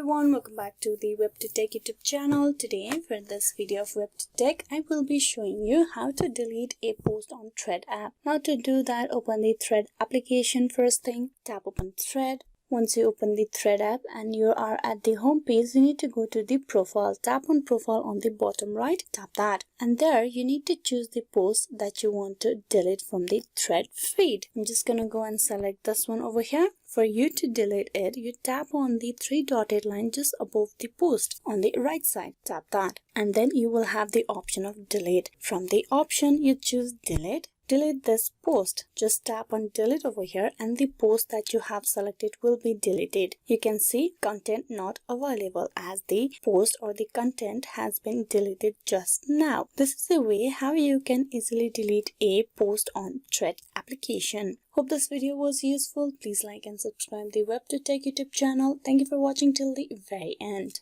everyone, welcome back to the WebToTech YouTube channel. Today for this video of WebToTech, I will be showing you how to delete a post on Thread app. Now to do that, open the Thread application first thing, tap open Thread. Once you open the Thread app and you are at the home page, you need to go to the profile. Tap on profile on the bottom right, tap that. And there you need to choose the post that you want to delete from the Thread feed. I'm just gonna go and select this one over here. For you to delete it, you tap on the three dotted line just above the post on the right side. Tap that. And then you will have the option of delete. From the option, you choose delete. Delete this post. Just tap on delete over here and the post that you have selected will be deleted. You can see content not available as the post or the content has been deleted just now. This is a way how you can easily delete a post on Thread application. Hope this video was useful. Please like and subscribe the WebToTech YouTube channel. Thank you for watching till the very end.